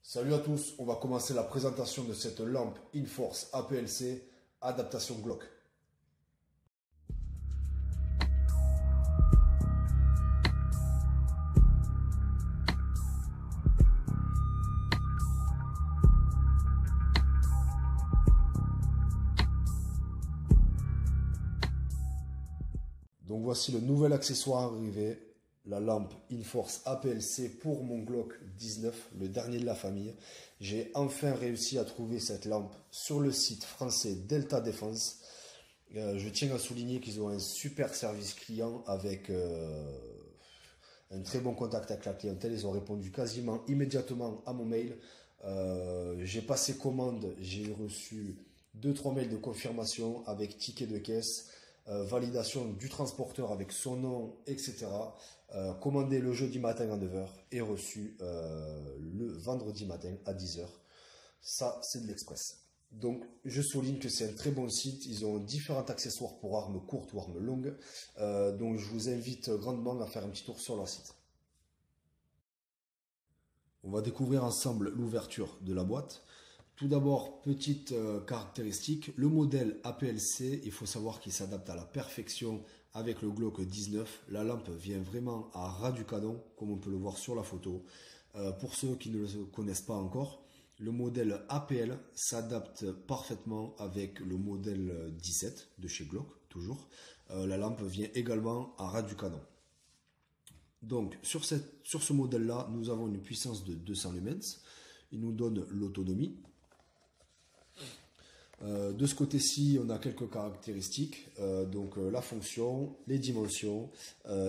Salut à tous, on va commencer la présentation de cette lampe Inforce APLC adaptation Glock. Donc voici le nouvel accessoire arrivé, la lampe Inforce APLC pour mon Glock 19, le dernier de la famille. J'ai enfin réussi à trouver cette lampe sur le site français Delta Défense. Je tiens à souligner qu'ils ont un super service client avec un très bon contact avec la clientèle. Ils ont répondu quasiment immédiatement à mon mail. J'ai passé commande, j'ai reçu 2-3 mails de confirmation avec ticket de caisse. Validation du transporteur avec son nom, etc. Commandé le jeudi matin à 9 h et reçu le vendredi matin à 10 h. Ça, c'est de l'express. Donc, je souligne que c'est un très bon site. Ils ont différents accessoires pour armes courtes ou armes longues. Donc, je vous invite grandement à faire un petit tour sur leur site. On va découvrir ensemble l'ouverture de la boîte. Tout d'abord, petite caractéristique, le modèle APLC, il faut savoir qu'il s'adapte à la perfection avec le Glock 19. La lampe vient vraiment à ras du canon, comme on peut le voir sur la photo. Pour ceux qui ne le connaissent pas encore, le modèle APL s'adapte parfaitement avec le modèle 17 de chez Glock, toujours. La lampe vient également à ras du canon. Donc, sur ce modèle-là, nous avons une puissance de 200 lumens. Il nous donne l'autonomie. De ce côté-ci, on a quelques caractéristiques, donc la fonction, les dimensions.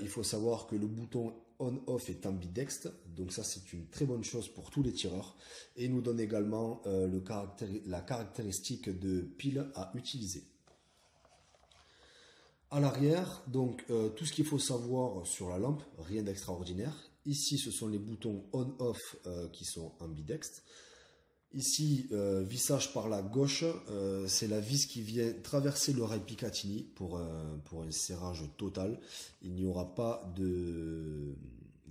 Il faut savoir que le bouton on-off est ambidextre, donc ça c'est une très bonne chose pour tous les tireurs. Et il nous donne également la caractéristique de pile à utiliser. À l'arrière, donc tout ce qu'il faut savoir sur la lampe, rien d'extraordinaire. Ici, ce sont les boutons on-off qui sont ambidextres. Ici, vissage par la gauche, c'est la vis qui vient traverser le rail Picatinny pour un serrage total. Il n'y aura pas de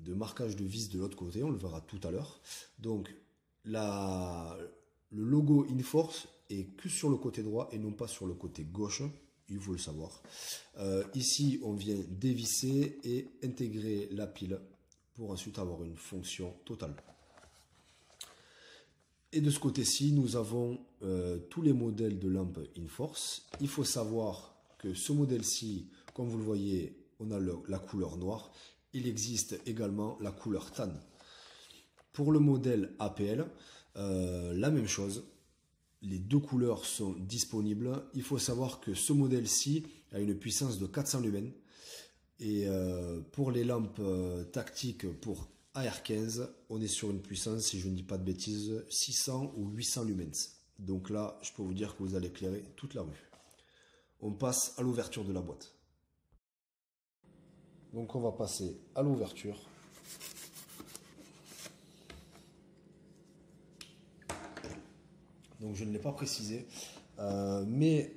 marquage de vis de l'autre côté, on le verra tout à l'heure. Donc, le logo Inforce est que sur le côté droit et non pas sur le côté gauche, il faut le savoir. Ici, on vient dévisser et intégrer la pile pour ensuite avoir une fonction totale. Et de ce côté-ci, nous avons tous les modèles de lampes Inforce. Il faut savoir que ce modèle-ci, comme vous le voyez, on a la couleur noire. Il existe également la couleur tan. Pour le modèle APL, la même chose. Les deux couleurs sont disponibles. Il faut savoir que ce modèle-ci a une puissance de 400 lumens. Et pour les lampes tactiques pour AR15, on est sur une puissance, si je ne dis pas de bêtises, 600 ou 800 lumens. Donc là, je peux vous dire que vous allez éclairer toute la rue. On passe à l'ouverture de la boîte. Donc on va passer à l'ouverture. Donc je ne l'ai pas précisé, mais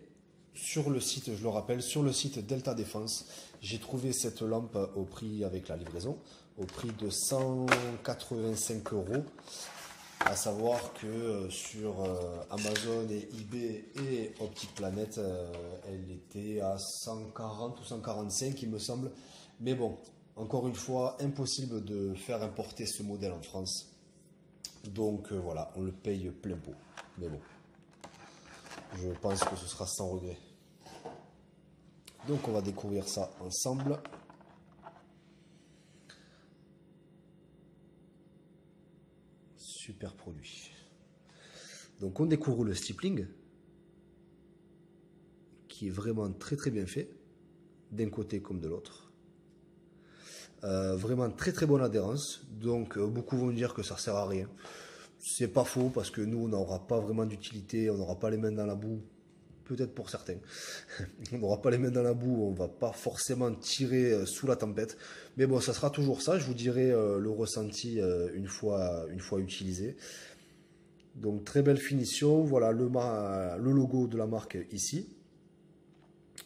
sur le site, je le rappelle, sur le site Delta Défense, j'ai trouvé cette lampe au prix avec la livraison, au prix de 185 €. À savoir que sur Amazon et eBay et Optique Planète, elle était à 140 ou 145 il me semble. Mais bon, encore une fois, impossible de faire importer ce modèle en France. Donc voilà, on le paye plein pot. Mais bon, je pense que ce sera sans regret. Donc on va découvrir ça ensemble. Super produit. Donc on découvre le stippling, qui est vraiment très très bien fait, d'un côté comme de l'autre. Vraiment très très bonne adhérence. Donc beaucoup vont dire que ça sert à rien. C'est pas faux parce que nous on n'aura pas vraiment d'utilité, on n'aura pas les mains dans la boue. Peut-être pour certains. On n'aura pas les mains dans la boue, on va pas forcément tirer sous la tempête. Mais bon, ça sera toujours ça. Je vous dirai le ressenti une fois utilisé. Donc très belle finition. Voilà le logo de la marque ici.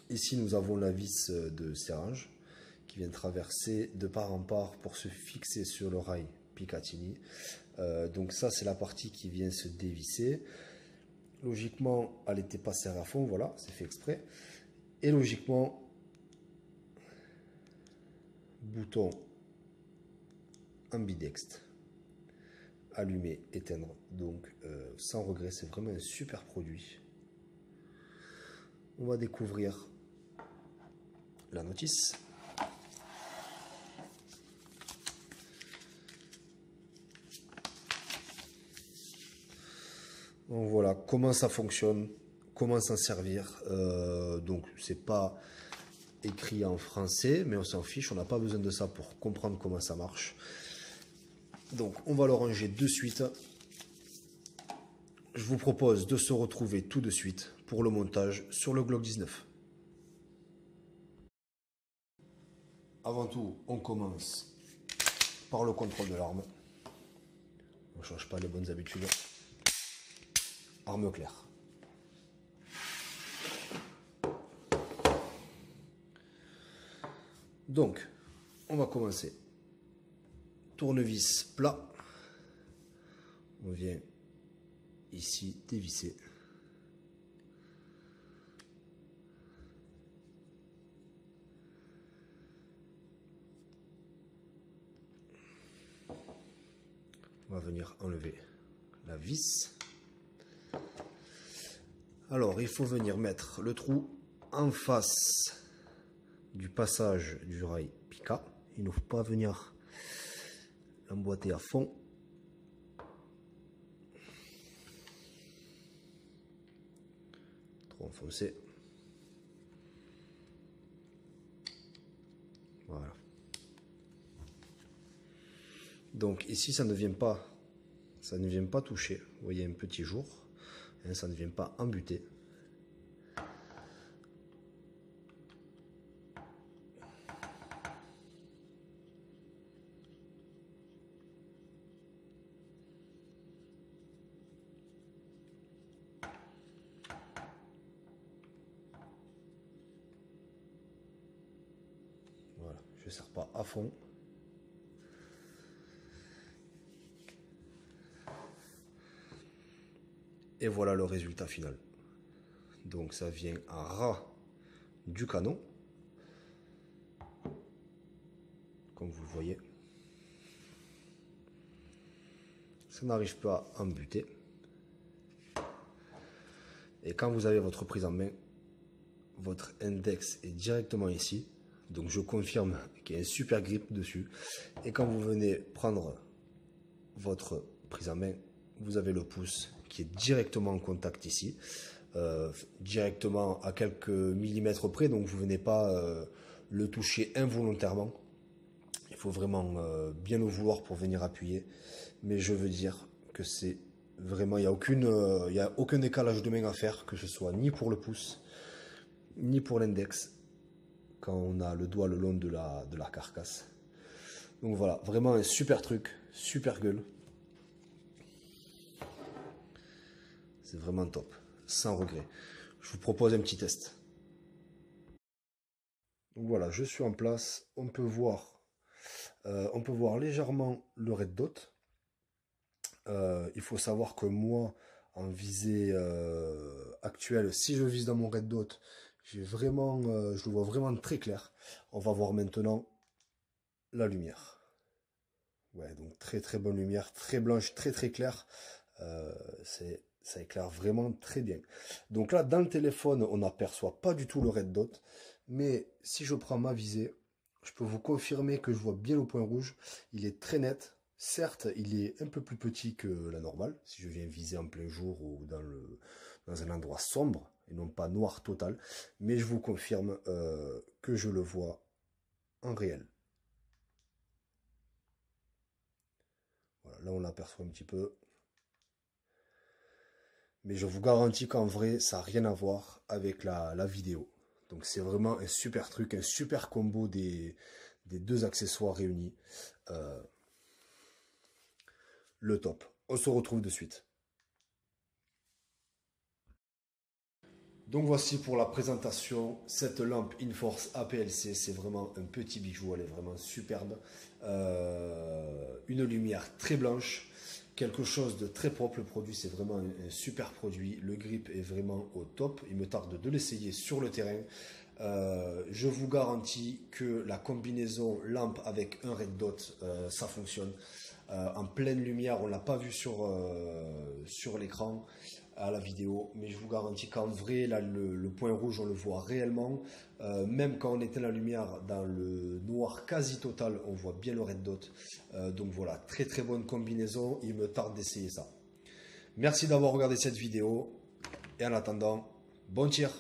Ici nous avons la vis de serrage qui vient traverser de part en part pour se fixer sur le rail Picatinny. Donc ça, c'est la partie qui vient se dévisser. Logiquement, elle n'était pas serrée à fond, voilà, c'est fait exprès. Et logiquement, bouton ambidextre, allumer, éteindre. Donc sans regret, c'est vraiment un super produit. On va découvrir la notice. Donc voilà comment ça fonctionne, comment s'en servir. Donc c'est pas écrit en français, mais on s'en fiche, on n'a pas besoin de ça pour comprendre comment ça marche. Donc on va le ranger de suite. Je vous propose de se retrouver tout de suite pour le montage sur le Glock 19. Avant tout, on commence par le contrôle de l'arme. On ne change pas les bonnes habitudes. Arme claire. Donc, on va commencer. Tournevis plat. On vient ici dévisser. On va venir enlever la vis. Alors, il faut venir mettre le trou en face du passage du rail Pica. Il ne faut pas venir l'emboîter à fond. Trop enfoncé. Voilà. Donc ici, ça ne vient pas toucher. Vous voyez un petit jour. Hein, ça ne vient pas embuter. Voilà, je ne serre pas à fond. Et voilà le résultat final. Donc ça vient à ras du canon, comme vous le voyez. Ça n'arrive pas à embuter. Et quand vous avez votre prise en main, votre index est directement ici. Donc je confirme qu'il y a un super grip dessus. Et quand vous venez prendre votre prise en main, vous avez le pouce qui est directement en contact ici. Directement à quelques millimètres près. Donc vous ne venez pas le toucher involontairement. Il faut vraiment bien le vouloir pour venir appuyer. Mais je veux dire que c'est vraiment, il n'y a aucun décalage de main à faire, que ce soit ni pour le pouce, ni pour l'index, quand on a le doigt le long de la carcasse. Donc voilà, vraiment un super truc, super gueule. C'est vraiment top, sans regret. Je vous propose un petit test. Donc voilà, je suis en place, on peut voir légèrement le red dot. Il faut savoir que moi, en visée actuelle, si je vise dans mon red dot, je le vois vraiment très clair. On va voir maintenant la lumière. Ouais, donc très très bonne lumière, très blanche, très très claire. Ça éclaire vraiment très bien. Donc là, dans le téléphone, on n'aperçoit pas du tout le red dot. Mais si je prends ma visée, je peux vous confirmer que je vois bien le point rouge. Il est très net. Certes, il est un peu plus petit que la normale, si je viens viser en plein jour ou dans un endroit sombre, et non pas noir total. Mais je vous confirme que je le vois en réel. Voilà, là on l'aperçoit un petit peu. Mais je vous garantis qu'en vrai, ça n'a rien à voir avec la vidéo. Donc c'est vraiment un super truc, un super combo des deux accessoires réunis. Le top. On se retrouve de suite. Donc voici pour la présentation, cette lampe Inforce APLC, c'est vraiment un petit bijou, elle est vraiment superbe. Une lumière très blanche, quelque chose de très propre. Le produit, c'est vraiment un super produit. Le grip est vraiment au top. Il me tarde de l'essayer sur le terrain. Je vous garantis que la combinaison lampe avec un red dot, ça fonctionne. En pleine lumière, on ne l'a pas vu sur l'écran à la vidéo, mais je vous garantis qu'en vrai, là, le point rouge, on le voit réellement. Même quand on éteint la lumière dans le noir quasi total, on voit bien le red dot. Donc voilà, très très bonne combinaison. Il me tarde d'essayer ça. Merci d'avoir regardé cette vidéo et en attendant, bon tir.